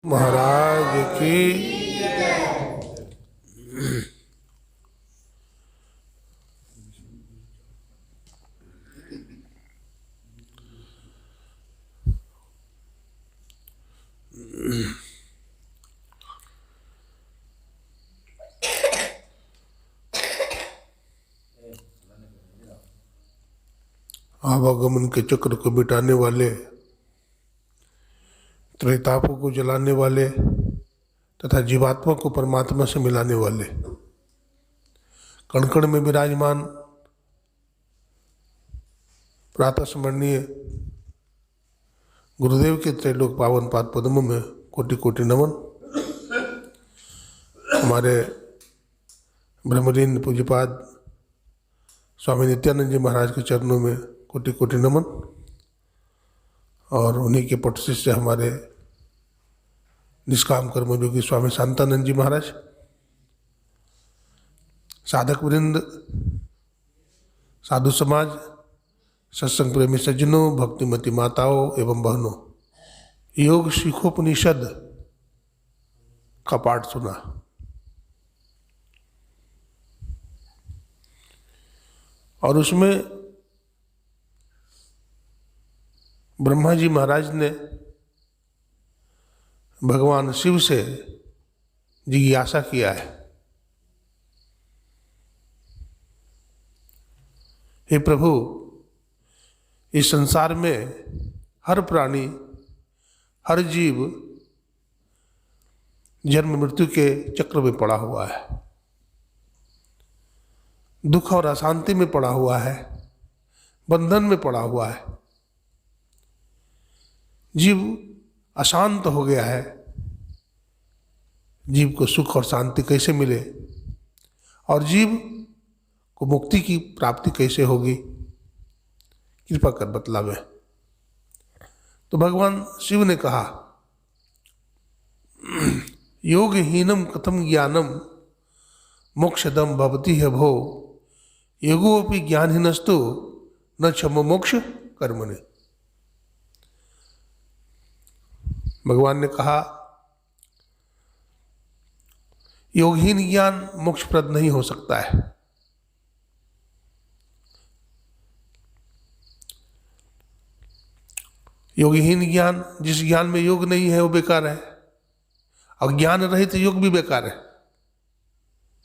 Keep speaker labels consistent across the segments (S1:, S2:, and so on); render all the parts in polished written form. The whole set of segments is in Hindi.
S1: महाराज की। आवागमन के चक्र को मिटाने वाले, त्रैतापों को जलाने वाले तथा जीवात्मा को परमात्मा से मिलाने वाले, कण कण में विराजमान प्रातः स्मरणीय गुरुदेव के त्रैलोक पावन पाद पद्मों में कोटि कोटि नमन। हमारे ब्रह्मलीन पूज्यपाद स्वामी नित्यानंद जी महाराज के चरणों में कोटि कोटि नमन। और उन्हीं के पट शिष्य हमारे निष्काम कर्मयोगी स्वामी शांतानंद जी महाराज, साधक वृंद, साधु समाज, सत्संग प्रेमी सज्जनों, भक्तिमती माताओं एवं बहनों, योग शिखोपनिषद का पाठ सुना। और उसमें ब्रह्मा जी महाराज ने भगवान शिव से जिज्ञासा किया है, हे प्रभु, इस संसार में हर प्राणी, हर जीव जन्म मृत्यु के चक्र में पड़ा हुआ है, दुख और अशांति में पड़ा हुआ है, बंधन में पड़ा हुआ है। जीव अशांत हो गया है, जीव को सुख और शांति कैसे मिले और जीव को मुक्ति की प्राप्ति कैसे होगी, कृपा कर बतलावे। तो भगवान शिव ने कहा, योगहीनम कथम ज्ञानम मोक्षदम भवति है भो, योगोपि ज्ञानहीनस्तु न क्षम मोक्ष कर्मणि। भगवान ने कहा, योगहीन ज्ञान मोक्षप्रद नहीं हो सकता है। योगहीन ज्ञान, जिस ज्ञान में योग नहीं है वो बेकार है, और ज्ञान रहित योग भी बेकार है।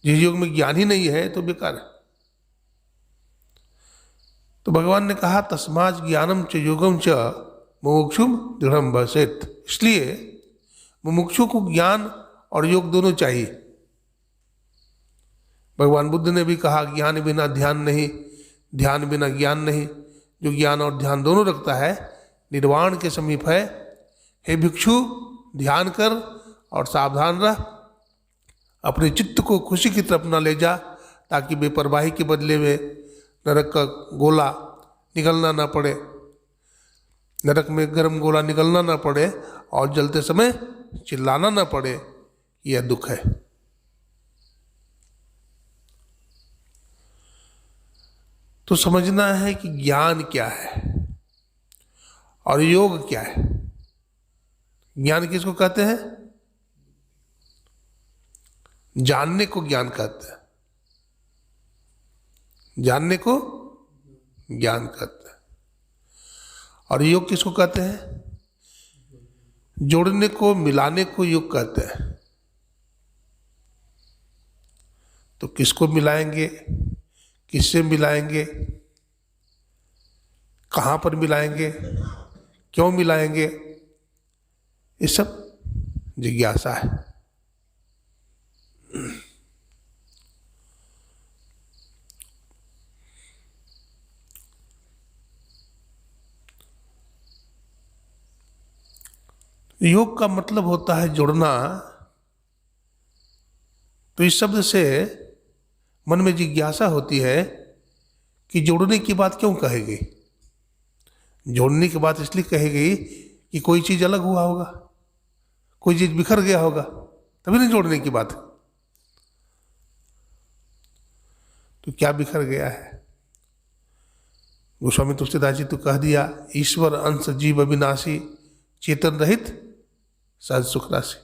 S1: जिस योग में ज्ञान ही नहीं है तो बेकार है। तो भगवान ने कहा, तस्मात् ज्ञानम च योगम च मुमुक्षुम दृढ़म भवेत्। इसलिए मुमुक्षु को ज्ञान और योग दोनों चाहिए। भगवान बुद्ध ने भी कहा, ज्ञान बिना ध्यान नहीं, ध्यान बिना ज्ञान नहीं। जो ज्ञान और ध्यान दोनों रखता है निर्वाण के समीप है। हे भिक्षु, ध्यान कर और सावधान रह, अपने चित्त को खुशी की तरफ न ले जा, ताकि बेपरवाही के बदले में नरक का गोला निगलना ना पड़े, नरक में गर्म गोला निकलना ना पड़े और जलते समय चिल्लाना ना पड़े, यह दुख है। तो समझना है कि ज्ञान क्या है और योग क्या है। ज्ञान किसको कहते हैं? जानने को ज्ञान कहते हैं, जानने को ज्ञान कहते हैं। और योग किसको कहते हैं? जोड़ने को, मिलाने को योग कहते हैं। तो किसको मिलाएंगे, किससे मिलाएंगे, कहाँ पर मिलाएंगे, क्यों मिलाएंगे, ये सब जिज्ञासा है। योग का मतलब होता है जोड़ना। तो इस शब्द से मन में जिज्ञासा होती है कि जोड़ने की बात क्यों कहेगी। जोड़ने की बात इसलिए कहेगी कि कोई चीज़ अलग हुआ होगा, कोई चीज़ बिखर गया होगा, तभी नहीं जोड़ने की बात। तो क्या बिखर गया है? गोस्वामी तुलसीदास जी तो कह दिया, ईश्वर अंश जीव अविनाशी, चेतन रहित सहज सुख राशि।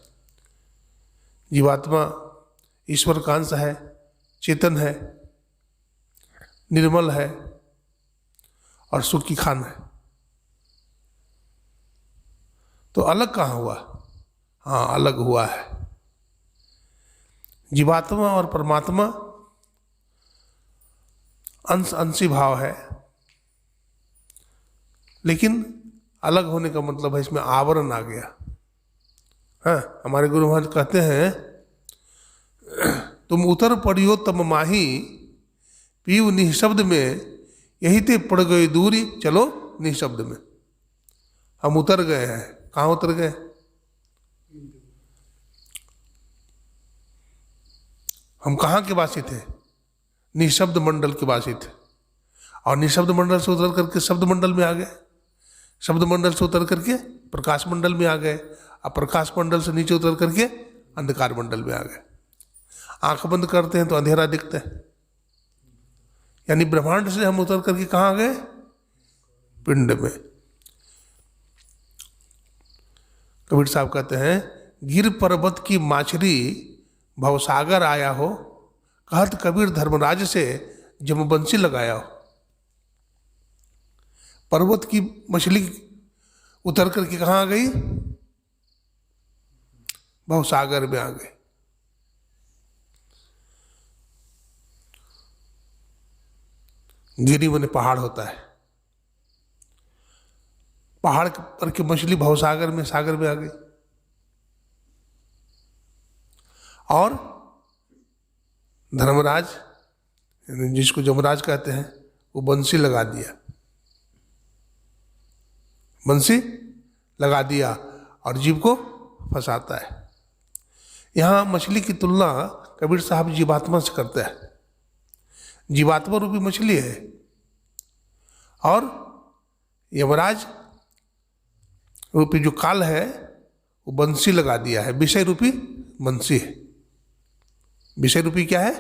S1: जीवात्मा ईश्वर का अंश है, चेतन है, निर्मल है और सुख की खान है। तो अलग कहाँ हुआ? हाँ, अलग हुआ है। जीवात्मा और परमात्मा अंश अंशी भाव है, लेकिन अलग होने का मतलब है इसमें आवरण आ गया। हाँ, हमारे गुरु महाराज कहते हैं, तुम उतर पड़ियो तम माही, पीऊ निःशब्द में, यही ते पड़ गई दूरी, चलो निःशब्द में। हम उतर गए हैं। कहाँ उतर गए? हम कहाँ के वासी थे? निःशब्द मंडल के वासी थे, और निःशब्द मंडल से उतर करके शब्द मंडल में आ गए, शब्द मंडल से उतर करके प्रकाश मंडल में आ गए, और प्रकाश मंडल से नीचे उतर करके अंधकार मंडल में आ गए। आंख बंद करते हैं तो अंधेरा दिखता है, यानी ब्रह्मांड से हम उतर करके कहाँ आ गए? पिंड में। कबीर साहब कहते हैं, गिर पर्वत की माछरी भवसागर आया हो, कहत कबीर धर्मराज से जमबंसी लगाया हो। पर्वत की मछली उतर करके कहाँ आ गई? भवसागर में आ गए। गिरी माने पहाड़ होता है, पहाड़ पर की मछली भवसागर में, सागर में आ गई। और धर्मराज, जिसको जमराज कहते हैं, वो बंसी लगा दिया, बंसी लगा दिया और जीव को फंसाता है। यहाँ मछली की तुलना कबीर साहब जीवात्मा से करते हैं। जीवात्मा रूपी मछली है और यमराज रूपी जो काल है वो बंसी लगा दिया है, विषय रूपी बंसी है। विषय रूपी क्या है?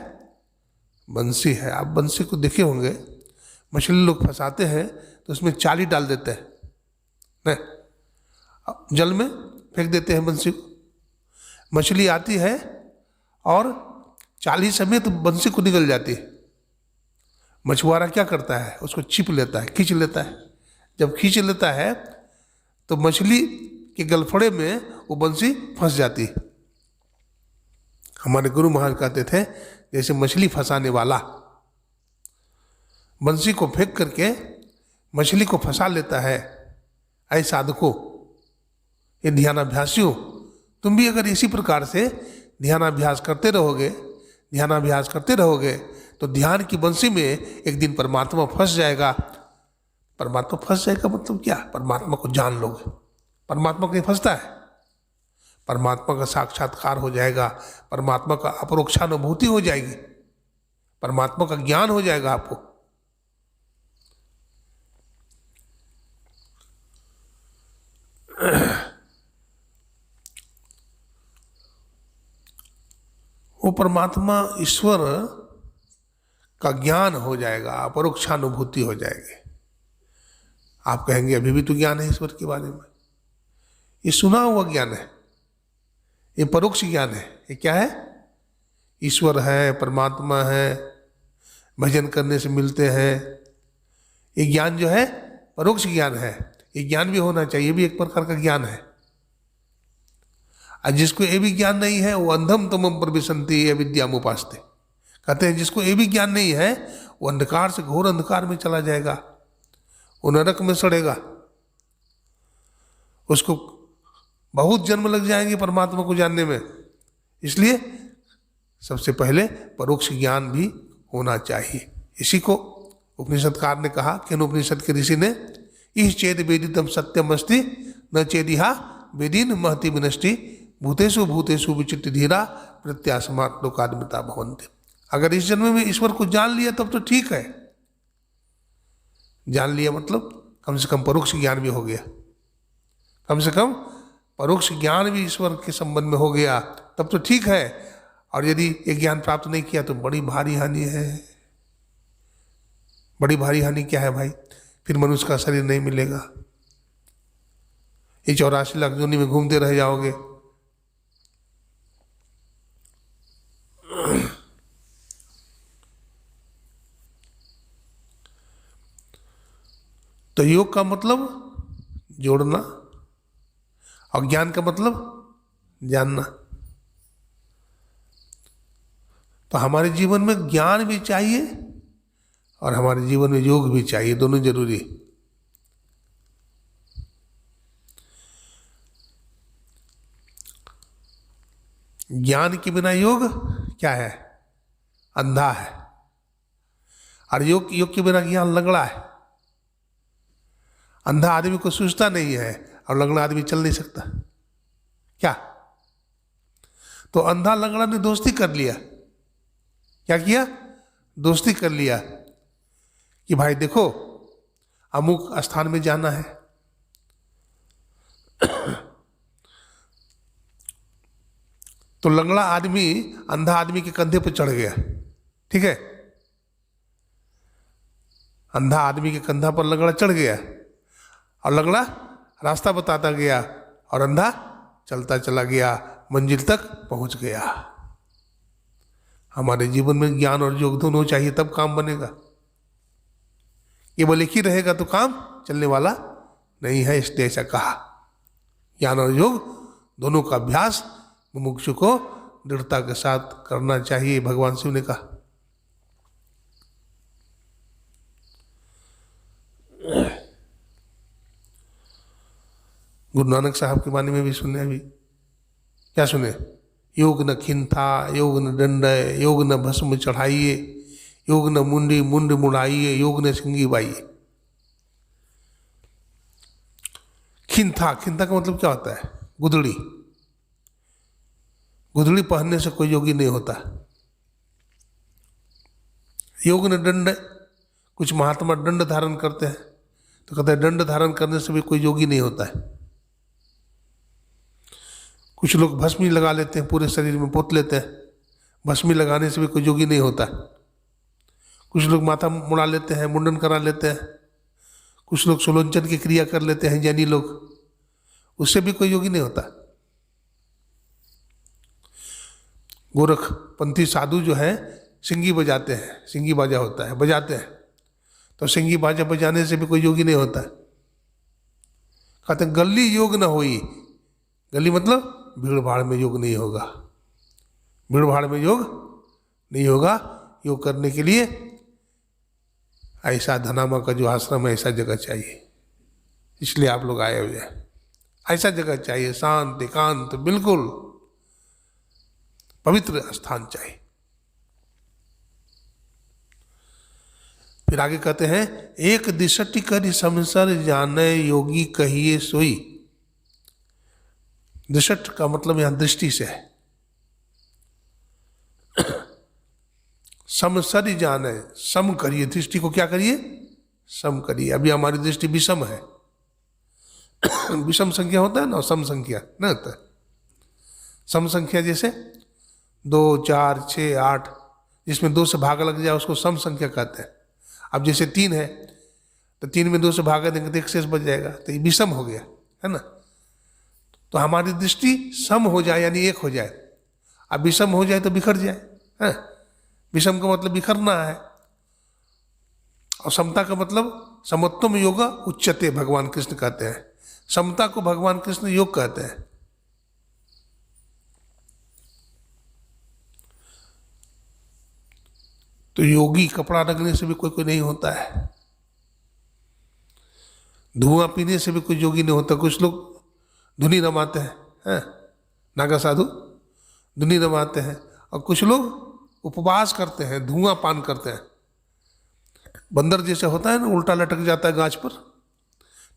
S1: बंसी है। आप बंसी को देखे होंगे, मछली लोग फंसाते हैं तो उसमें चाली डाल देते हैं, नहीं, जल में फेंक देते हैं बंसी को। मछली आती है और चाली समेत बंसी को निकल जाती है। मछुआरा क्या करता है? उसको छिप लेता है, खींच लेता है। जब खींच लेता है तो मछली के गलफड़े में वो बंसी फंस जाती है। हमारे गुरु महाराज कहते थे, जैसे मछली फंसाने वाला बंसी को फेंक करके मछली को फंसा लेता है, ऐ साधको, ये ध्यानाभ्यासियों, तुम भी अगर इसी प्रकार से ध्यानाभ्यास करते रहोगे, ध्यानाभ्यास करते रहोगे तो ध्यान की बंसी में एक दिन परमात्मा फंस जाएगा। परमात्मा फंस जाएगा मतलब क्या? परमात्मा को जान लोगे। परमात्मा कहीं फंसता है? परमात्मा का साक्षात्कार हो जाएगा, परमात्मा का अपरोक्षानुभूति हो जाएगी, परमात्मा का ज्ञान हो जाएगा आपको। वो परमात्मा ईश्वर का ज्ञान हो जाएगा, अपरोक्षानुभूति हो जाएगी। आप कहेंगे अभी भी तो ज्ञान है ईश्वर के बारे में। ये सुना हुआ ज्ञान है, ये परोक्ष ज्ञान है। ये क्या है? ईश्वर है, परमात्मा है, भजन करने से मिलते हैं। ये ज्ञान जो है परोक्ष ज्ञान है। ये ज्ञान भी होना चाहिए, ये भी एक प्रकार का ज्ञान है। और जिसको ये भी ज्ञान नहीं है वो अंधम तमम प्रविशन्ति अविद्याम उपास्ते। कहते हैं जिसको ये भी ज्ञान नहीं है वो अंधकार से घोर अंधकार में चला जाएगा, वो नरक में सड़ेगा। उसको बहुत जन्म लग जाएंगे परमात्मा को जानने में। इसलिए सबसे पहले परोक्ष ज्ञान भी होना चाहिए। इसी को उपनिषदकार ने कहा, किन उपनिषद के ऋषि ने, इस चेद वेदितम सत्यम अस्ति न चेदिहा वेदीन महति विनष्टि भूतेषु भूतेषु विचित्ति धीरा प्रत्यासमात् लोकाद्मिता भवन्ति। अगर इस जन्म में ईश्वर को जान लिया तब तो ठीक है। जान लिया मतलब कम से कम परोक्ष ज्ञान भी हो गया, कम से कम परोक्ष ज्ञान भी ईश्वर के संबंध में हो गया, तब तो ठीक है। और यदि ये ज्ञान प्राप्त नहीं किया तो बड़ी भारी हानि है। बड़ी भारी हानि क्या है भाई? फिर मनुष्य का शरीर नहीं मिलेगा, ये 84 लाख योनि में घूमते रह जाओगे। तो योग का मतलब जोड़ना और ज्ञान का मतलब जानना। तो हमारे जीवन में ज्ञान भी चाहिए और हमारे जीवन में योग भी चाहिए, दोनों जरूरी है। ज्ञान के बिना योग क्या है? अंधा है। और योग के बिना ज्ञान लंगड़ा है। अंधा आदमी को सूझता नहीं है और लंगड़ा आदमी चल नहीं सकता क्या? तो अंधा लंगड़ा ने दोस्ती कर लिया। क्या किया? दोस्ती कर लिया कि भाई देखो अमुक स्थान में जाना है। तो लंगड़ा आदमी अंधा आदमी के कंधे पर चढ़ गया, ठीक है? अंधा आदमी के कंधा पर लंगड़ा चढ़ गया और लंगड़ा रास्ता बताता गया और अंधा चलता चला गया, मंजिल तक पहुंच गया। हमारे जीवन में ज्ञान और योग दोनों चाहिए, तब काम बनेगा। केवल एक ही रहेगा तो काम चलने वाला नहीं है, इसलिए ऐसा कहा। ज्ञान और योग दोनों का अभ्यास मुमुक्षु को दृढ़ता के साथ करना चाहिए, भगवान शिव ने कहा। गुरु नानक साहब के बारे में भी सुने। अभी क्या सुने? योग न खिंथा, योग न दंड, योग न भस्म चढ़ाइए, योग न मुंडी मुंड मुड़ाइए, योग न सिंगी बाइए। खिंथा, खिंथा का मतलब क्या होता है? गुदड़ी। गुदड़ी पहनने से कोई योगी नहीं होता। योग न दंड, कुछ महात्मा दंड धारण करते हैं तो कहते हैं दंड धारण करने से भी कोई योगी नहीं होता है। कुछ लोग भस्मी लगा लेते हैं, पूरे शरीर में पोत लेते हैं, भस्मी लगाने से भी कोई योगी नहीं होता। कुछ लोग माथा मुड़ा लेते हैं, मुंडन करा लेते हैं। कुछ लोग सुलोचन की क्रिया कर लेते हैं, जैनी लोग, उससे भी कोई योगी नहीं होता। गोरखपंथी साधु जो है सिंगी बजाते हैं, सिंगी बाजा होता है, बजाते हैं, तो सिंगी बाजा बजाने से भी कोई योगी नहीं होता। कहते हैं गली योग न होई। गली मतलब भीड़ भाड़ में योग नहीं होगा। भीड़ भाड़ में योग नहीं होगा। योग करने के लिए ऐसा धनामा का जो आश्रम है, ऐसा जगह चाहिए। इसलिए आप लोग आए हुए हैं। ऐसा जगह चाहिए, शांत एकांत, बिल्कुल पवित्र स्थान चाहिए। फिर आगे कहते हैं एक दिशटि करि समसर जाने योगी कहिए सोई। दिशट का मतलब यहां दृष्टि से है। समसरि जाने, सम करिए, दृष्टि को क्या करिए? सम करिए। अभी हमारी दृष्टि विषम है। विषम संख्या होता है ना, सम संख्या ना होता है। सम संख्या जैसे 2, 4, 6, 8, जिसमें 2 से भाग लग जाए उसको सम संख्या कहते हैं। अब जैसे 3 है तो 3 में 2 से भागा देंगे तो 1 शेष बच जाएगा, तो ये विषम हो गया, है ना। तो हमारी दृष्टि सम हो जाए यानी एक हो जाए। अब विषम हो जाए तो बिखर जाए, है। विषम का मतलब बिखरना है। और समता का मतलब समत्वम योग उच्चते, भगवान कृष्ण कहते हैं। समता को भगवान कृष्ण योग कहते हैं। तो योगी कपड़ा रखने से भी कोई नहीं होता है। धुआं पीने से भी कोई योगी नहीं होता। कुछ लोग धुनी रमाते हैं, नागा साधु धुनी रमाते हैं, और कुछ लोग उपवास करते हैं, धुआं पान करते हैं। बंदर जैसे होता है ना, उल्टा लटक जाता है गाछ पर,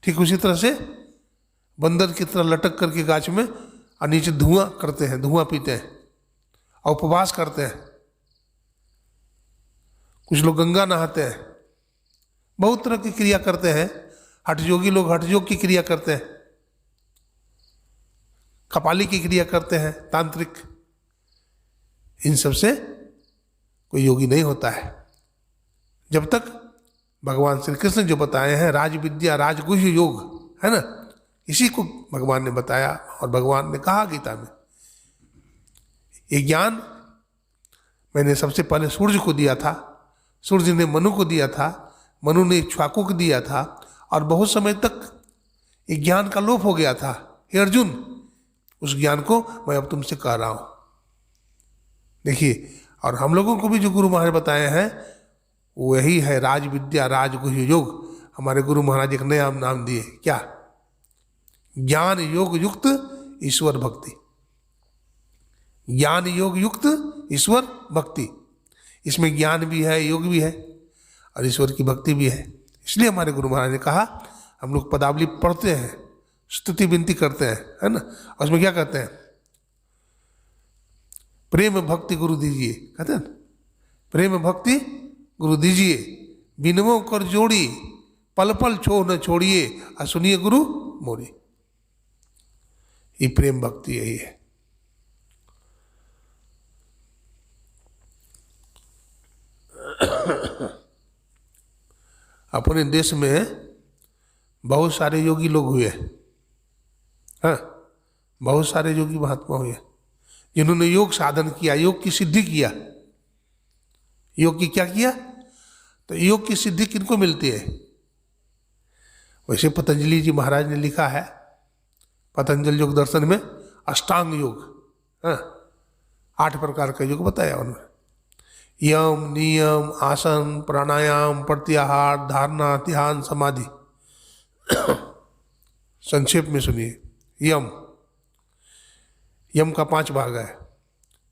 S1: ठीक उसी तरह से बंदर की तरह लटक करके गाछ में और नीचे धुआं करते हैं, धुआं पीते हैं और उपवास करते हैं। कुछ लोग गंगा नहाते हैं, बहुत तरह की क्रिया करते हैं। हठयोगी लोग हठयोग की क्रिया करते हैं, कपाली की क्रिया करते हैं, तांत्रिक। इन सब से कोई योगी नहीं होता है जब तक भगवान श्री कृष्ण जो बताए हैं राज विद्या राजगुह्य योग, है ना, इसी को भगवान ने बताया। और भगवान ने कहा गीता में, ये ज्ञान मैंने सबसे पहले सूर्य को दिया था, सूर्य ने मनु को दिया था, मनु ने इक्ष्वाकु को दिया था, और बहुत समय तक एक ज्ञान का लोप हो गया था। हे अर्जुन, उस ज्ञान को मैं अब तुमसे कह रहा हूं। देखिए, और हम लोगों को भी जो गुरु महाराज बताए हैं वही है राज विद्या राजगुह्य योग। हमारे गुरु महाराज एक नया नाम दिए, क्या? ज्ञान योग युक्त ईश्वर भक्ति। ज्ञान योग युक्त ईश्वर भक्ति, इसमें ज्ञान भी है, योग भी है और ईश्वर की भक्ति भी है। इसलिए हमारे गुरु महाराज ने कहा, हम लोग पदावली पढ़ते हैं, स्तुति विनती करते हैं, है ना, और उसमें क्या कहते हैं? प्रेम भक्ति गुरु दीजिए, कहते हैं ना, प्रेम भक्ति गुरु दीजिए, बिनवों कर जोड़ी, पल पल छो न छोड़िए, और सुनिए गुरु मोरी। ये प्रेम भक्ति यही है। अपने देश में बहुत सारे योगी लोग हुए, हाँ, बहुत सारे योगी महात्मा हुए जिन्होंने योग साधन किया, योग की सिद्धि किया। योग की क्या किया? तो योग की सिद्धि किनको मिलती है? वैसे पतंजलि जी महाराज ने लिखा है पतंजलि योग दर्शन में अष्टांग योग, हाँ, 8 प्रकार का योग बताया उन्होंने। यम, नियम, आसन, प्राणायाम, प्रत्याहार, धारणा, ध्यान, समाधि। संक्षेप में सुनिए। यम का 5 भाग है।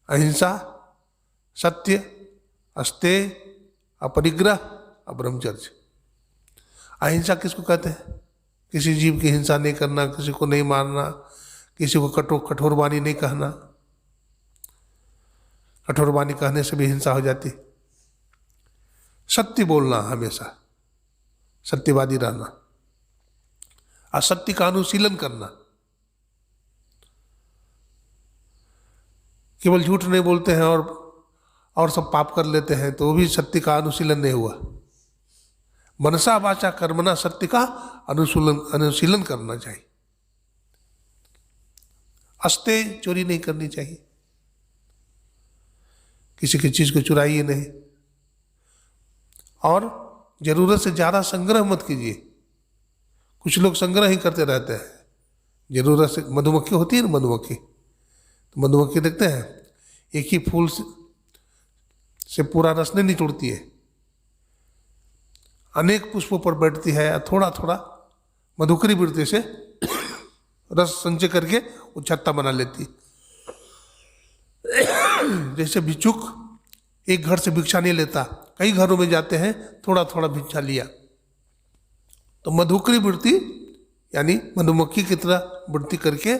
S1: अहिंसा, सत्य, अस्तेय, अपरिग्रह, ब्रह्मचर्य। अहिंसा किसको कहते हैं? किसी जीव की हिंसा नहीं करना, किसी को नहीं मारना, किसी को कठोर वाणी नहीं कहना। कठोर वाणी कहने से भी हिंसा हो जाती। सत्य बोलना, हमेशा सत्यवादी रहना, असत्य का अनुशीलन करना। केवल झूठ नहीं बोलते हैं और सब पाप कर लेते हैं तो वो भी सत्य का अनुशीलन नहीं हुआ। मनसा वाचा कर्मणा सत्य का अनुशीलन करना चाहिए। अस्तेय, चोरी नहीं करनी चाहिए, किसी की चीज को चुराइए नहीं, और जरूरत से ज्यादा संग्रह मत कीजिए। कुछ लोग संग्रह ही करते रहते हैं, जरूरत से। मधुमक्खी होती है ना, मधुमक्खी, तो मधुमक्खी देखते हैं एक ही फूल से पूरा रस नहीं निचोड़ती है, अनेक पुष्पों पर बैठती है, थोड़ा थोड़ा मधुकरी वृत्ति से रस संचय करके वो छत्ता बना लेती। जैसे भिक्षुक एक घर से भिक्षा नहीं लेता, कई घरों में जाते हैं, थोड़ा थोड़ा भिक्षा लिया। तो मधुकरी वृत्ति यानी मधुमक्खी की तरह वृत्ति करके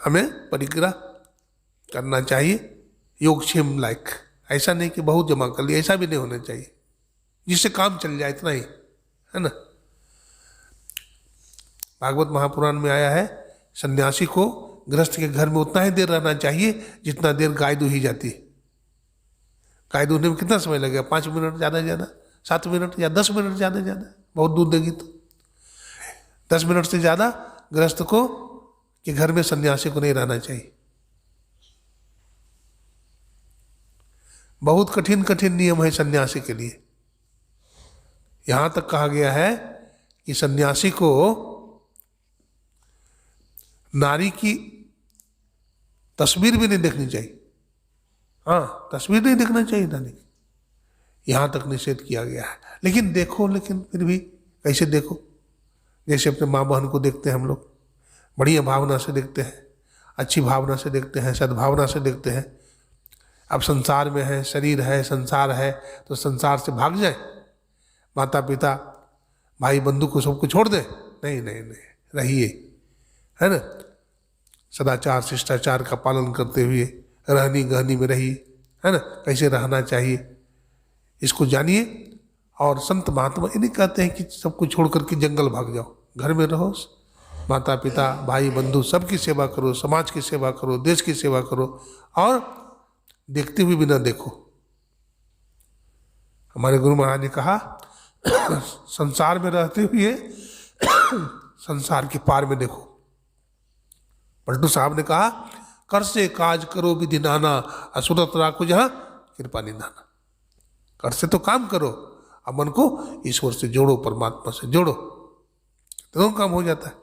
S1: हमें परिग्रह करना चाहिए। योगक्षेम लायक, ऐसा नहीं कि बहुत जमा कर लिया, ऐसा भी नहीं होना चाहिए, जिससे काम चल जाए, इतना ही, है ना। भागवत महापुराण में आया है, सन्यासी को गृहस्थ के घर में उतना ही देर रहना चाहिए जितना देर गाय दूही जाती है। गाय दूहने में कितना समय लगेगा? 5 मिनट ज़्यादा से ज़्यादा, 7 मिनट या 10 मिनट ज़्यादा से ज़्यादा, बहुत दूध देगी तो। 10 मिनट से ज़्यादा गृहस्थ को के घर में सन्यासी को नहीं रहना चाहिए। बहुत कठिन कठिन नियम है सन्यासी के लिए। यहाँ तक कहा गया है कि सन्यासी को नारी की तस्वीर भी नहीं देखनी चाहिए। हाँ, तस्वीर नहीं देखना चाहिए नारी की, यहाँ तक निषेध किया गया है। लेकिन देखो, लेकिन फिर भी कैसे देखो? जैसे अपने माँ बहन को देखते हैं हम लोग, बढ़िया भावना से देखते हैं, अच्छी भावना से देखते हैं, सद्भावना से देखते हैं। अब संसार में है, शरीर है, संसार है, तो संसार से भाग जाए, माता पिता भाई बंधु को सबको छोड़ दे? नहीं नहीं नहीं, रहिए, है ना, सदाचार शिष्टाचार का पालन करते हुए रहनी गहनी में रहिए, है ना, कैसे रहना चाहिए इसको जानिए। और संत महात्मा ये नहीं कहते हैं कि सबको छोड़ करके जंगल भाग जाओ, घर में रहो, माता पिता भाई बंधु सबकी सेवा करो, समाज की सेवा करो, देश की सेवा करो, और देखते हुए भी ना देखो। हमारे गुरु महाराज ने कहा संसार में रहते हुए संसार के पार में देखो। पलटू साहब ने कहा कर से काज करो विधि नाना, असुरत राखो जहाँ कृपा निधाना। कर से तो काम करो अब मन को ईश्वर से जोड़ो, परमात्मा से जोड़ो, तो काम हो जाता है।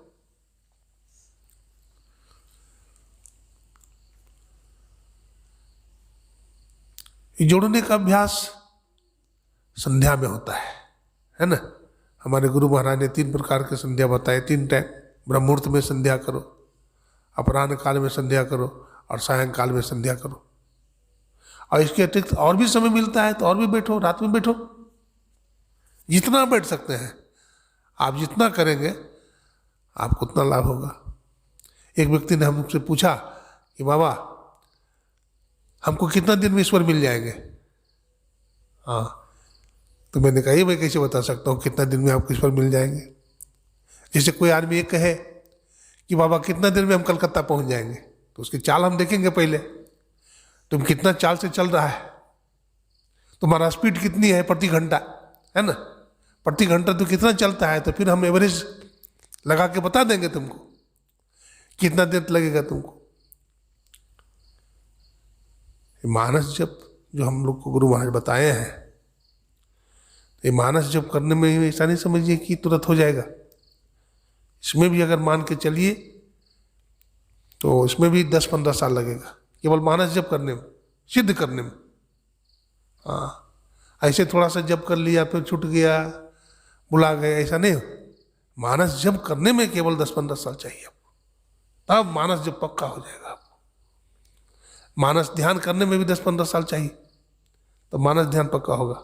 S1: ये जोड़ने का अभ्यास संध्या में होता है ना। हमारे गुरु महाराज ने 3 प्रकार के संध्या बताए, 3 टाइम। ब्रह्मुहूर्त में संध्या करो, अपराह्न काल में संध्या करो और सायंकाल में संध्या करो। और इसके अतिरिक्त और भी समय मिलता है तो और भी बैठो, रात में बैठो, जितना बैठ सकते हैं आप, जितना करेंगे आपको उतना लाभ होगा। एक व्यक्ति ने हमसे पूछा कि बाबा हमको कितना दिन में ईश्वर मिल जाएंगे? हाँ, तो मैंने कहा ये मैं कैसे बता सकता हूँ कितना दिन में आपको ईश्वर मिल जाएंगे। जैसे कोई आदमी ये कहे कि बाबा कितना दिन में हम कलकत्ता पहुँच जाएंगे, तो उसकी चाल हम देखेंगे पहले, तुम कितना चाल से चल रहा है, तुम्हारा स्पीड कितनी है प्रति घंटा, है ना, प्रति घंटा तो कितना चलता है, तो फिर हम एवरेज लगा के बता देंगे तुमको कितना देर लगेगा तुमको। मानस जप जो हम लोग को गुरु महाराज बताए हैं, ये मानस जप करने में ऐसा नहीं समझिए कि तुरंत हो जाएगा। इसमें भी अगर मान के चलिए तो इसमें भी 10-15 साल लगेगा, केवल मानस जप करने में, सिद्ध करने में। हाँ, ऐसे थोड़ा सा जप कर लिया फिर छूट गया, बुला गए, ऐसा नहीं। मानस जप करने में केवल 10-15 साल चाहिए आपको, तब मानस जप पक्का हो जाएगा आपको। मानस ध्यान करने में भी 10-15 साल चाहिए, तो मानस ध्यान पक्का होगा।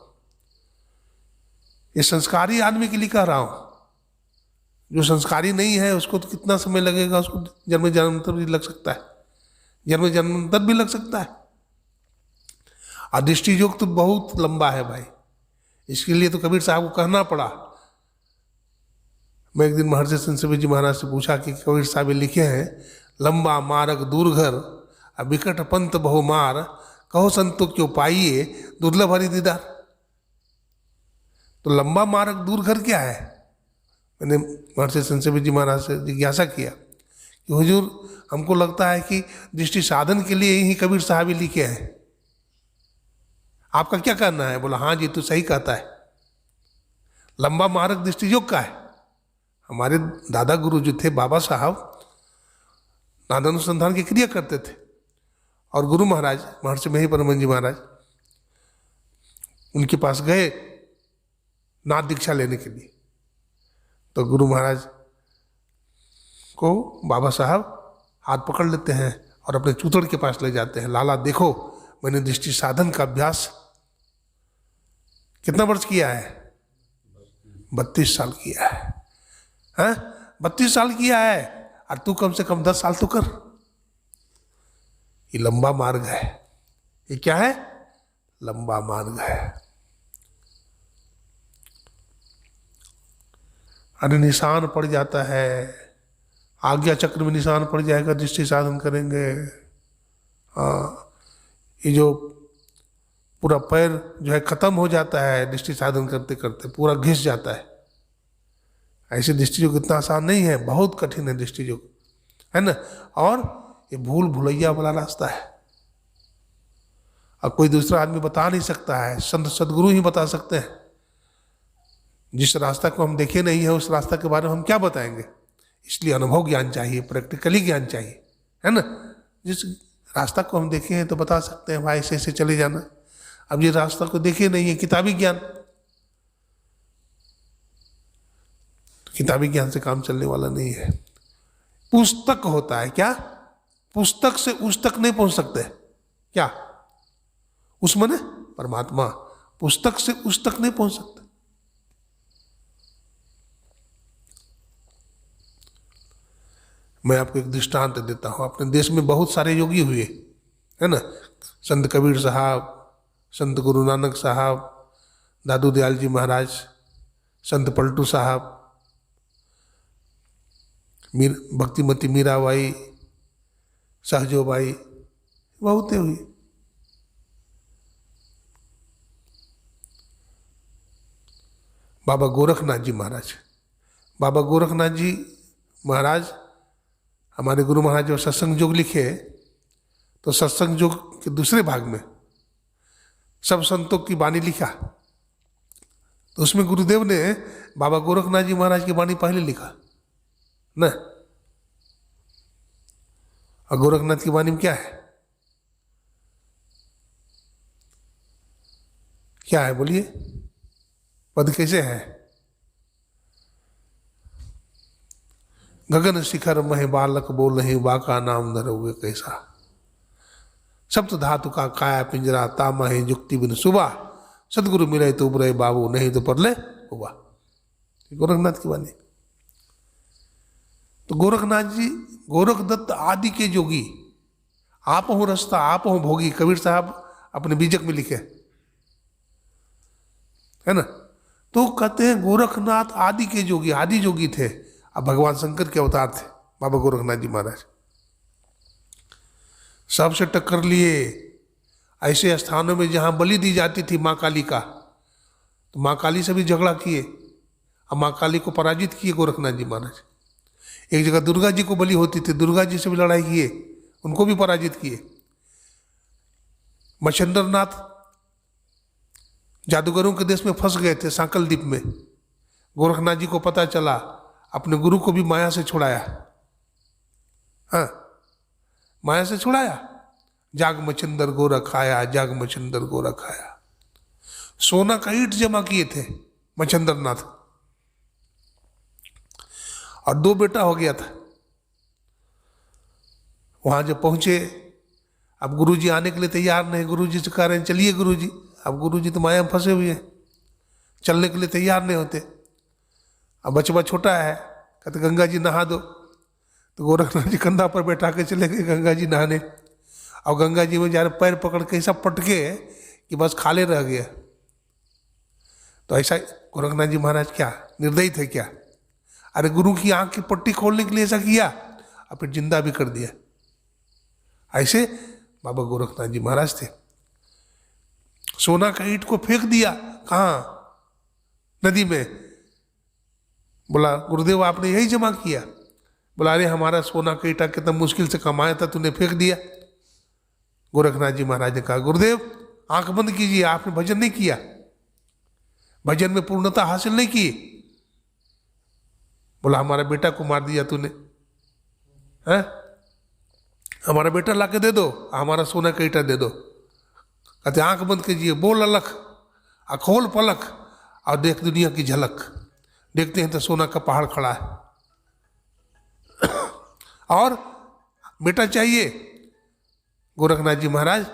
S1: ये संस्कारी आदमी के लिए कह रहा हूं, जो संस्कारी नहीं है उसको तो कितना समय लगेगा, उसको जन्म जन्मांतर भी लग सकता है, जन्म जन्मांतर भी लग सकता है। और दृष्टि योग तो बहुत लंबा है भाई, इसके लिए तो कबीर साहब को कहना पड़ा। मैं एक दिन महर्षि संत जी महाराज से पूछा कि कबीर साहब लिखे हैं, लंबा मार्ग दूर घर विकट पंथ बहु मार, कहो संतो क्यों पाइए दुर्लभ हरि दीदार। तो लंबा मार्ग दूर घर क्या है? मैंने महर्षि संत जी महाराज से जिज्ञासा किया कि हुजूर हमको लगता है कि दृष्टि साधन के लिए ही कबीर साहब लिखे हैं, आपका क्या कहना है? बोला हाँ जी तू सही कहता है, लंबा मार्ग दृष्टि योग का है। हमारे दादा गुरु जो थे बाबा साहब नाद अनुसंधान की क्रिया करते थे, और गुरु महाराज महर्षि मही परमहंस जी महाराज उनके पास गए नाद दीक्षा लेने के लिए। तो गुरु महाराज को बाबा साहब हाथ पकड़ लेते हैं और अपने चूतड़ के पास ले जाते हैं। लाला देखो मैंने दृष्टि साधन का अभ्यास कितना वर्ष किया है? 32 साल किया है। हैं? 32 साल किया है, और तू कम से कम 10 साल तो कर। ये लंबा मार्ग है। ये क्या है? लंबा मार्ग है। अरे निशान पड़ जाता है, आज्ञा चक्र में निशान पड़ जाएगा, दृष्टि साधन करेंगे। हाँ, ये जो पूरा पैर जो है खत्म हो जाता है दृष्टि साधन करते करते, पूरा घिस जाता है। ऐसे दृष्टि योग इतना आसान नहीं है, बहुत कठिन है दृष्टि योग, है ना। और ये भूल भुलैया वाला रास्ता है, और कोई दूसरा आदमी बता नहीं सकता है, संत सदगुरु ही बता सकते हैं। जिस रास्ता को हम देखे नहीं है उस रास्ता के बारे में हम क्या बताएंगे? इसलिए अनुभव ज्ञान चाहिए, प्रैक्टिकली ज्ञान चाहिए, है ना। जिस रास्ता को हम देखे हैं तो बता सकते हैं भाई ऐसे ऐसे चले जाना। अब ये रास्ता को देखे नहीं है, किताबी ज्ञान, तो किताबी ज्ञान से काम चलने वाला नहीं है। पुस्तक होता है क्या? पुस्तक से उस तक नहीं पहुंच सकते क्या? उस माने परमात्मा, पुस्तक से उस तक नहीं पहुंच सकते। मैं आपको एक दृष्टांत देता हूं। अपने देश में बहुत सारे योगी हुए, है ना। संत कबीर साहब, संत गुरु नानक साहब, दादू दयाल जी महाराज, संत पलटू साहब, भक्तिमती मीराबाई, सहजोबाई, बहुते हुई। बाबा गोरखनाथ जी महाराज, बाबा गोरखनाथ जी महाराज हमारे गुरु महाराज जो सत्संग योग लिखे, तो सत्संग योग के दूसरे भाग में सब संतों की वाणी लिखा, तो उसमें गुरुदेव ने बाबा गोरखनाथ जी महाराज की वाणी पहले लिखा ना। और गोरखनाथ की वाणी में क्या है, क्या है बोलिए, पद कैसे है? गगन शिखर मह बालक बोल नहीं बाका नाम धरोगे कैसा, सप्त धातु का काया पिंजरा तामा है जुक्ति बिन सुबह, सदगुरु मिले तो उबरे बाबू नहीं तो परले हुआ। गोरखनाथ की वाणी। तो गोरखनाथ जी गोरखदत्त आदि के जोगी, आप हो रास्ता आप हो भोगी, कबीर साहब अपने बीजक में लिखे है ना। तो कहते हैं गोरखनाथ आदि के जोगी, आदि जोगी थे। अब भगवान शंकर के अवतार थे बाबा गोरखनाथ जी महाराज। सबसे टक्कर लिए ऐसे स्थानों में जहां बलि दी जाती थी माँ काली का, तो माँ काली से भी झगड़ा किए और माँ काली को पराजित किए गोरखनाथ जी महाराज। एक जगह दुर्गा जी को बलि होती थी, दुर्गा जी से भी लड़ाई किए, उनको भी पराजित किए। मच्छिंद्रनाथ जादूगरों के देश में फंस गए थे सांकल द्वीप में, गोरखनाथ जी को पता चला, अपने गुरु को भी माया से छुड़ाया। हाँ, माया से छुड़ाया। जाग मच्छिंदर गोरख आया, जाग मच्छिंदर गोरख आया। सोना का ईंट जमा किए थे मच्छिंद्रनाथ, और 2 बेटा हो गया था। वहां जब पहुंचे, अब गुरुजी आने के लिए तैयार नहीं, गुरुजी से कह रहे हैं चलिए गुरुजी। अब गुरुजी तो माया में फंसे हुए हैं, चलने के लिए तैयार नहीं होते। अब बचवा छोटा है, कहते गंगा जी नहा दो। तो गोरखनाथ जी कंधा पर बैठा के चले गए गंगा जी नहाने, और गंगा जी में जा रहे पैर पकड़ के ऐसा पटके कि बस खाले रह गया। तो ऐसा गोरखनाथ जी महाराज क्या निर्दयी थे क्या? अरे गुरु की आंख की पट्टी खोलने के लिए ऐसा किया और फिर जिंदा भी कर दिया। ऐसे बाबा गोरखनाथ जी महाराज थे। सोना का ईंट को फेंक दिया, कहाँ? नदी में। बोला गुरुदेव आपने यही जमा किया? बोला अरे हमारा सोना का ईंटा कितना मुश्किल से कमाया था, तूने फेंक दिया। गोरखनाथ जी महाराज ने कहा गुरुदेव आंख बंद कीजिए, आपने भजन नहीं किया, भजन में पूर्णता हासिल नहीं की। बोला हमारा बेटा को मार दिया तूने, हैं? हमारा बेटा लाके दे दो, हमारा सोना का ईंटा दे दो। कहते आंख बंद कीजिए, बोल अलख, खोल पलक और देख दुनिया की झलक। देखते हैं तो सोना का पहाड़ खड़ा है। और बेटा चाहिए। गोरखनाथ जी महाराज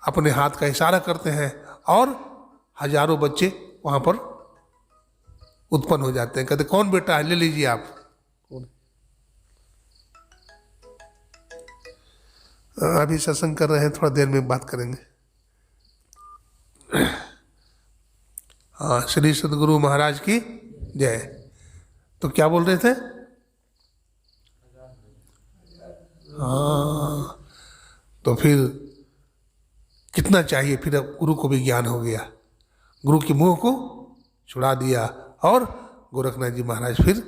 S1: अपने हाथ का इशारा करते हैं और हजारों बच्चे वहां पर उत्पन्न हो जाते हैं। कहते कौन बेटा है, ले लीजिए आप। अभी सत्संग कर रहे हैं, थोड़ा देर में बात करेंगे। हाँ, श्री सदगुरु महाराज की जय। तो क्या बोल रहे थे? हाँ, तो फिर कितना चाहिए? फिर अब गुरु को भी ज्ञान हो गया, गुरु की मुंह को छुड़ा दिया और गोरखनाथ जी महाराज फिर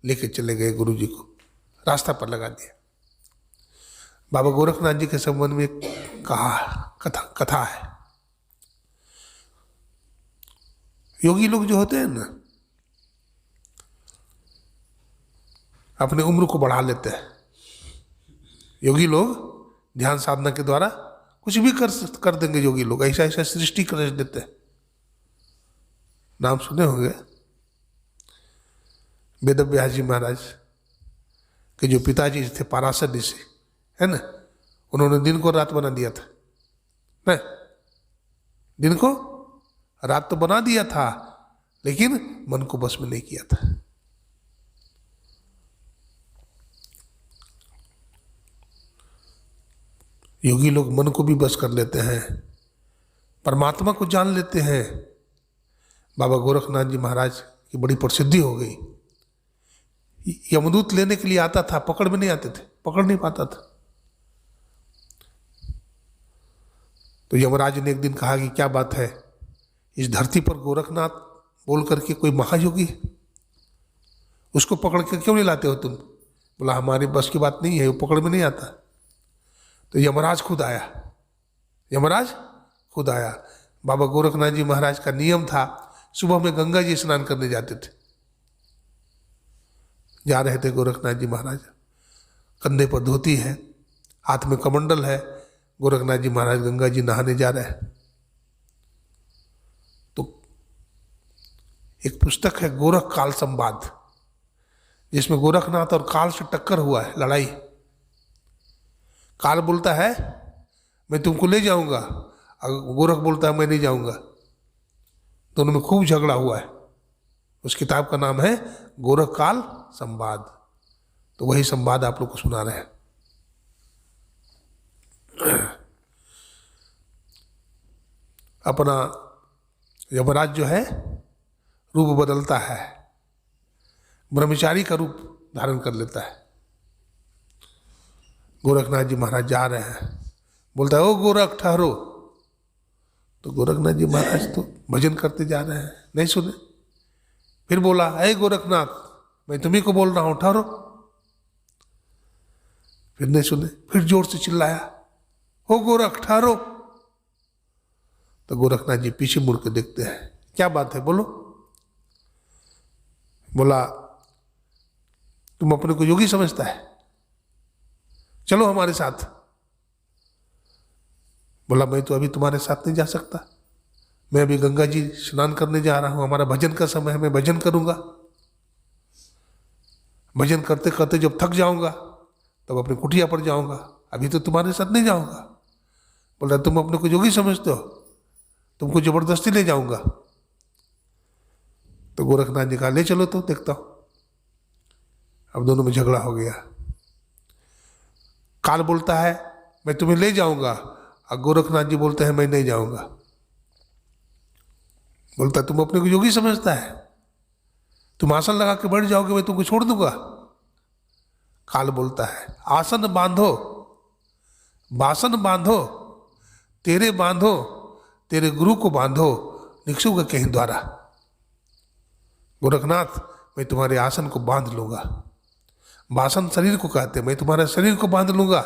S1: लेके चले गए गुरु जी को, रास्ता पर लगा दिया। बाबा गोरखनाथ जी के संबंध में कथा है। योगी लोग जो होते हैं ना, अपने उम्र को बढ़ा लेते हैं। योगी लोग ध्यान साधना के द्वारा कुछ भी कर देंगे। योगी लोग ऐसा ऐसा सृष्टि कर देते हैं। नाम सुने होंगे वेद व्यास जी महाराज के जो पिताजी थे पाराशर ऋषि, है ना, उन्होंने दिन को रात बना दिया था ना। दिन को रात तो बना दिया था, लेकिन मन को बस में नहीं किया था। योगी लोग मन को भी बस कर लेते हैं, परमात्मा को जान लेते हैं। बाबा गोरखनाथ जी महाराज की बड़ी प्रसिद्धि हो गई। यमदूत लेने के लिए आता था, पकड़ में नहीं आते थे, पकड़ नहीं पाता था। तो यमराज ने एक दिन कहा कि क्या बात है, इस धरती पर गोरखनाथ बोल करके कोई महायोगी है, उसको पकड़ के क्यों नहीं लाते हो तुम? बोला हमारे बस की बात नहीं है, वो पकड़ में नहीं आता। तो यमराज खुद आया, यमराज खुद आया। बाबा गोरखनाथ जी महाराज का नियम था, सुबह में गंगा जी स्नान करने जाते थे। जा रहे थे गोरखनाथ जी महाराज, कंधे पर धोती है, हाथ में कमंडल है, गोरखनाथ जी महाराज गंगा जी नहाने जा रहे हैं। तो एक पुस्तक है गोरख काल संवाद, जिसमें गोरखनाथ और काल से टक्कर हुआ है, लड़ाई। काल बोलता है मैं तुमको ले जाऊंगा, गोरख बोलता है मैं नहीं जाऊंगा। दोनों में खूब झगड़ा हुआ है। उस किताब का नाम है गोरख काल संवाद। तो वही संवाद आप लोग को सुना रहे हैं। अपना यमराज जो है रूप बदलता है, ब्रह्मचारी का रूप धारण कर लेता है। गोरखनाथ जी महाराज जा रहे हैं, बोलता है ओ गोरख ठहरो। तो गोरखनाथ जी महाराज तो भजन करते जा रहे हैं, नहीं सुने। फिर बोला अरे गोरखनाथ मैं तुम्ही को बोल रहा हूं, ठहरो। फिर नहीं सुने, फिर जोर से चिल्लाया ओ गोरख ठहरो। तो गोरखनाथ जी पीछे मुड़ के देखते हैं, क्या बात है बोलो। बोला तुम अपने को योगी समझता है, चलो हमारे साथ। बोला मैं तो अभी तुम्हारे साथ नहीं जा सकता, मैं अभी गंगा जी स्नान करने जा रहा हूं, हमारा भजन का समय है, मैं भजन करूंगा। भजन करते करते जब थक जाऊंगा तब अपनी कुटिया पर जाऊंगा, अभी तो तुम्हारे साथ नहीं जाऊंगा। बोल रहा तुम अपने को योगी समझते हो, तुमको जबरदस्ती ले जाऊंगा। तो गोरखनाथ जी कहा ले चलो तो देखता हूं। अब दोनों में झगड़ा हो गया। काल बोलता है मैं तुम्हें ले जाऊंगा, और गोरखनाथ जी बोलते हैं मैं नहीं जाऊंगा। बोलता तुम अपने को योगी समझता है, तुम आसन लगा के बैठ जाओगे, मैं तुमको छोड़ दूंगा। काल बोलता है आसन बांधो बासन बांधो, तेरे बांधो तेरे गुरु को बांधो, निक्षुग कहीं द्वारा। गोरखनाथ मैं तुम्हारे आसन को बांध लूंगा, बासन शरीर को कहते, मैं तुम्हारे शरीर को बांध लूंगा,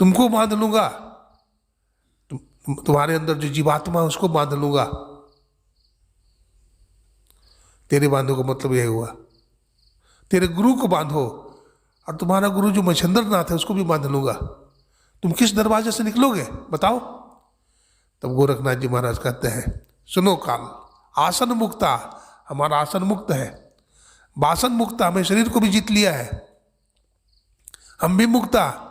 S1: तुमको बांध लूंगा, तुम्हारे अंदर जो जीवात्मा है उसको बांध लूंगा। तेरे बांधो का मतलब यह हुआ, तेरे गुरु को बांधो, और तुम्हारा गुरु जो मच्छंद्रनाथ है उसको भी बांध लूंगा। तुम किस दरवाजे से निकलोगे बताओ। तब गोरखनाथ जी महाराज कहते हैं सुनो काल, आसन मुक्ता, हमारा आसन मुक्त है, बासन मुक्ता, हमें शरीर को भी जीत लिया है, हम भी मुक्ता,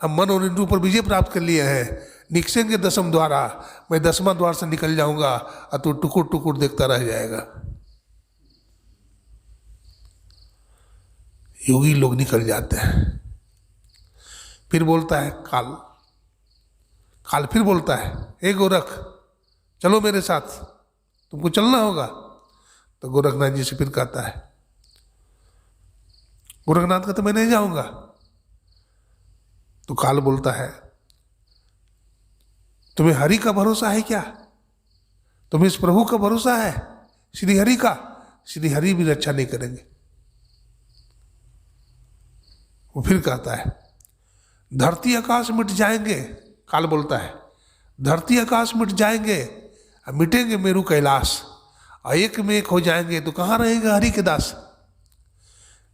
S1: हम मन और इंद्रियों पर विजय प्राप्त कर लिए हैं। निकसेंगे दसम द्वारा, मैं 10वां द्वार से निकल जाऊंगा और तू टुकुर टुकुर देखता रह जाएगा। योगी लोग निकल जाते हैं। फिर बोलता है काल फिर बोलता है ए गोरख चलो मेरे साथ, तुमको चलना होगा। तो गोरखनाथ जी से फिर कहता है, गोरखनाथ कहते मैं नहीं जाऊंगा। तो काल बोलता है तुम्हें हरि का भरोसा है क्या, तुम्हें इस प्रभु का भरोसा है, श्री हरि का, श्री हरि भी रक्षा नहीं करेंगे। वो फिर कहता है धरती आकाश मिट जाएंगे, काल बोलता है धरती आकाश मिट जाएंगे, मिटेंगे मेरू कैलाश, और एक में एक हो जाएंगे, तो कहाँ रहेगा हरि के दास।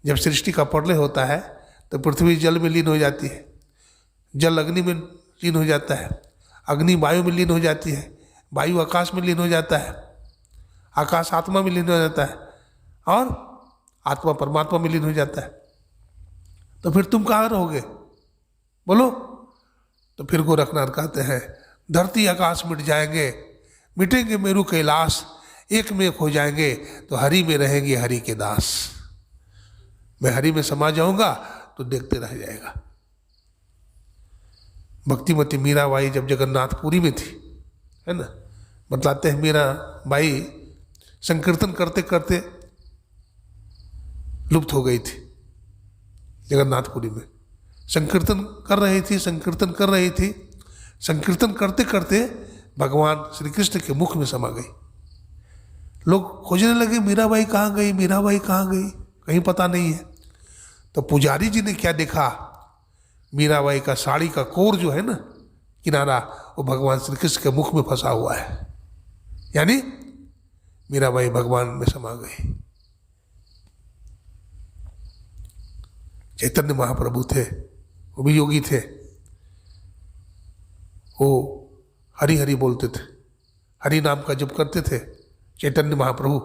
S1: जब सृष्टि का प्रलय होता है तो पृथ्वी जल में लीन हो जाती है, जल अग्नि में लीन हो जाता है, अग्नि वायु में लीन हो जाती है, वायु आकाश में लीन हो जाता है, आकाश आत्मा में लीन हो जाता है, और आत्मा परमात्मा में लीन हो जाता है। तो फिर तुम कहाँ रहोगे बोलो। तो फिर गोरखनाथ कहते हैं धरती आकाश मिट जाएंगे, मिटेंगे मेरू कैलाश, एक में एक हो जाएंगे, तो हरि में रहेंगे हरि के दास। मैं हरि में समा जाऊंगा तो देखते रह जाएगा। भक्तिमती मीराबाई जब जगन्नाथपुरी में थी, है ना, बतलाते हैं मीराबाई संकीर्तन करते करते लुप्त हो गई थी। जगन्नाथपुरी में संकीर्तन कर रही थी, संकीर्तन करते करते भगवान श्री कृष्ण के मुख में समा गई। लोग खोजने लगे मीराबाई कहाँ गई, मीराबाई कहाँ गई, कहीं पता नहीं है। तो पुजारी जी ने क्या देखा, मीराबाई का साड़ी का कोर जो है ना किनारा, वो भगवान श्री कृष्ण के मुख में फंसा हुआ है। यानी मीराबाई भगवान में समा गई। चैतन्य महाप्रभु थे, वो भी योगी थे, वो हरि हरि बोलते थे, हरि नाम का जप करते थे। चैतन्य महाप्रभु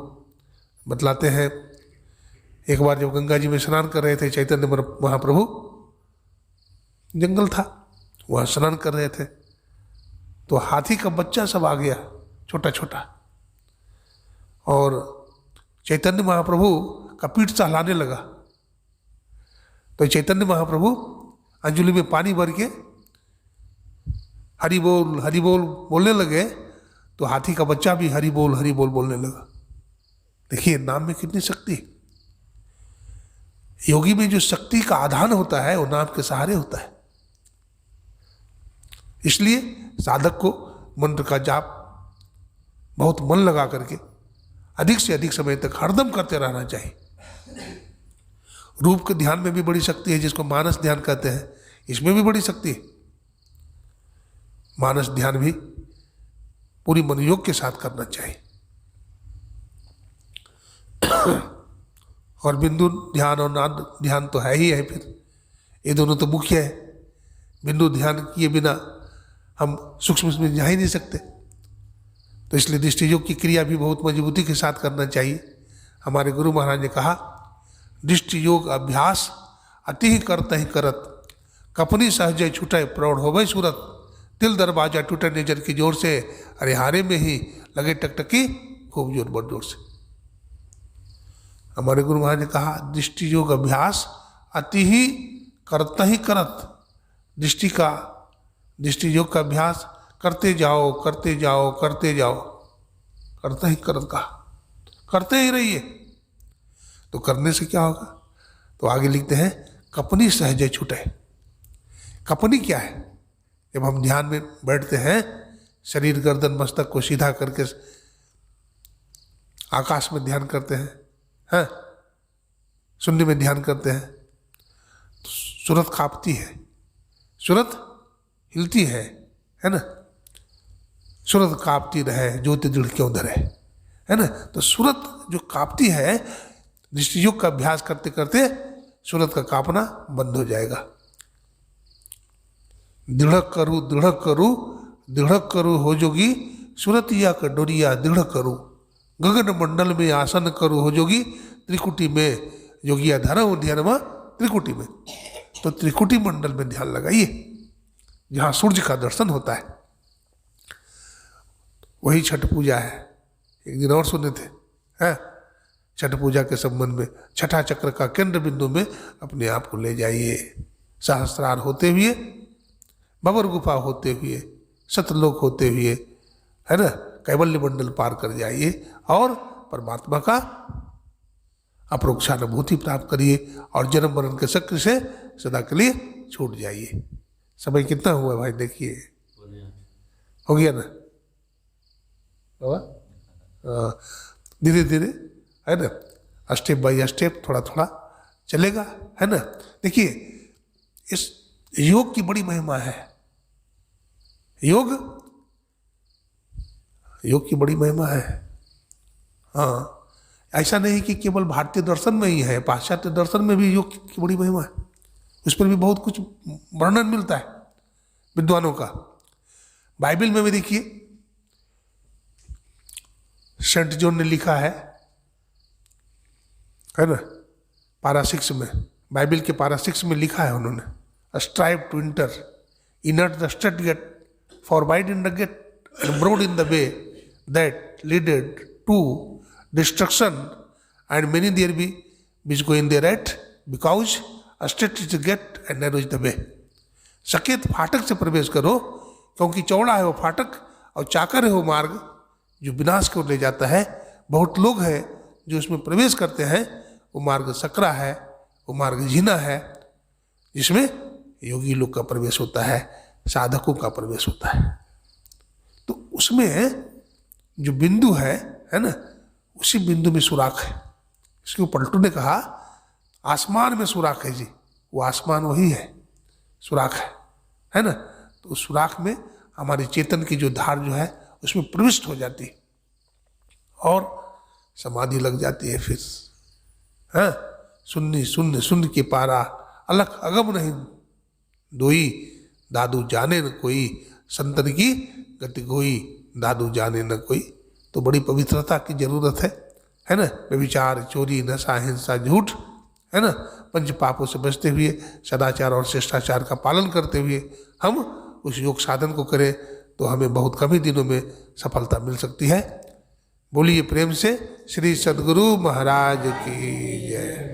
S1: बतलाते हैं, एक बार जब गंगा जी में स्नान कर रहे थे चैतन्य महाप्रभु, जंगल था, वहाँ स्नान कर रहे थे, तो हाथी का बच्चा सब आ गया, छोटा छोटा, और चैतन्य महाप्रभु का पीठ सहलाने लगा। तो चैतन्य महाप्रभु अंजलि में पानी भर के हरि बोल बोलने लगे, तो हाथी का बच्चा भी हरि बोल बोलने लगा। देखिए नाम में कितनी शक्ति। योगी में जो शक्ति का आधान होता है वो नाम के सहारे होता है। इसलिए साधक को मंत्र का जाप बहुत मन लगा करके अधिक से अधिक समय तक हरदम करते रहना चाहिए। रूप के ध्यान में भी बड़ी शक्ति है, जिसको मानस ध्यान कहते हैं, इसमें भी बड़ी शक्ति है। मानस ध्यान भी पूरी मनोयोग के साथ करना चाहिए। और बिंदु ध्यान और नाद ध्यान तो है ही है, फिर ये दोनों तो मुख्य है। बिंदु ध्यान किए बिना हम सूक्ष्म में जा ही नहीं सकते, तो इसलिए दृष्टि योग की क्रिया भी बहुत मजबूती के साथ करना चाहिए। हमारे गुरु महाराज ने कहा, दृष्टि योग अभ्यास अति ही करत ही करत, कपनी सहज छूटे प्रौढ़ होवे सूरत, दिल दरवाजा टूटे नजर की जोर से, अरे हारे में ही लगे टकटकी खूब जोर बड़ जोर से। हमारे गुरु महाराज ने कहा, दृष्टि योग अभ्यास अति ही करत ही करत, दृष्टि योग का अभ्यास करते जाओ करते जाओ करते जाओ, करते ही करत कहा, करते ही रहिए। तो करने से क्या होगा? तो आगे लिखते हैं, कपनी सहज छूटे। कपनी क्या है? जब हम ध्यान में बैठते हैं, शरीर गर्दन मस्तक को सीधा करके आकाश में ध्यान करते हैं, शून्य में ध्यान करते हैं, तो सूरत कांपती है, सूरत हिलती है ना। सूरत कांपती रहे ज्योति दृढ़ क्यों धरे, है ना। तो सूरत जो कांपती है, दृष्टि योग का अभ्यास करते करते सूरत का कांपना बंद हो जाएगा। दृढ़ करू हो जोगी, सूरतिया का डोरिया दृढ़ करू, गगन मंडल में आसन करू हो जोगी, त्रिकुटी में योगिया धर्म ध्यान त्रिकुटी में। तो त्रिकुटी मंडल में ध्यान लगाइए, जहाँ सूर्य का दर्शन होता है। वही छठ पूजा है। एक दिन और सुने थे, छठ पूजा के संबंध में, छठा चक्र का केंद्र बिंदु में अपने आप को ले जाइए। सहस्त्रार होते हुए, बबर गुफा होते हुए, सतलोक होते हुए, है ना, कैवल्य मंडल पार कर जाइए और परमात्मा का अपरोक्षानुभूति प्राप्त करिए और जन्म मरण के चक्र से सदा के लिए छूट जाइए। समय कितना हुआ भाई? देखिए, हो गया ना? धीरे धीरे, है ना, स्टेप बाय स्टेप, थोड़ा थोड़ा चलेगा, है ना। देखिए, इस योग की बड़ी महिमा है। योग की बड़ी महिमा है। हाँ, ऐसा नहीं कि केवल भारतीय दर्शन में ही है, पाश्चात्य दर्शन में भी योग की बड़ी महिमा है। उस पर भी बहुत कुछ वर्णन मिलता है विद्वानों का। बाइबल में भी देखिए, सेंट जॉन ने लिखा है ना, पारा 6 में, बाइबल के पारा 6 में लिखा है उन्होंने, strive to enter in at the strait gate, for wide in the gate and broad in the way that leadeth to destruction and many there be which go in thereat, because strait is the gate and narrow is the way. सकेत फाटक से प्रवेश करो, क्योंकि चौड़ा है वो फाटक और चाकर है वो मार्ग जो विनाश को ले जाता है। बहुत लोग हैं जो उसमें प्रवेश करते हैं, वो मार्ग सकरा है, वो मार्ग जीना है, जिसमें योगी लोग का प्रवेश होता है, साधकों का प्रवेश होता है। तो उसमें जो बिंदु है ना, उसी बिंदु में सुराख है। इसके पलटू ने कहा, आसमान में सुराख है जी, वो आसमान वही है, सुराख है ना। तो उस सुराख में हमारी चेतन की जो धार जो है उसमें प्रविष्ट हो जाती है। और समाधि लग जाती है फिर। हाँ, सुन्नी शून्य शून्य के पारा, अलख अगम नहीं दोई, दादू जाने न कोई, संतन की गति गोई, दादू जाने न कोई। तो बड़ी पवित्रता की जरूरत है ना। व्यभिचार, चोरी, नशा, हिंसा, झूठ, है ना, पंच पापों से बचते हुए सदाचार और शिष्टाचार का पालन करते हुए हम उस योग साधन को करें तो हमें बहुत कम ही दिनों में सफलता मिल सकती है। बोलिए प्रेम से श्री सद्गुरु महाराज की जय।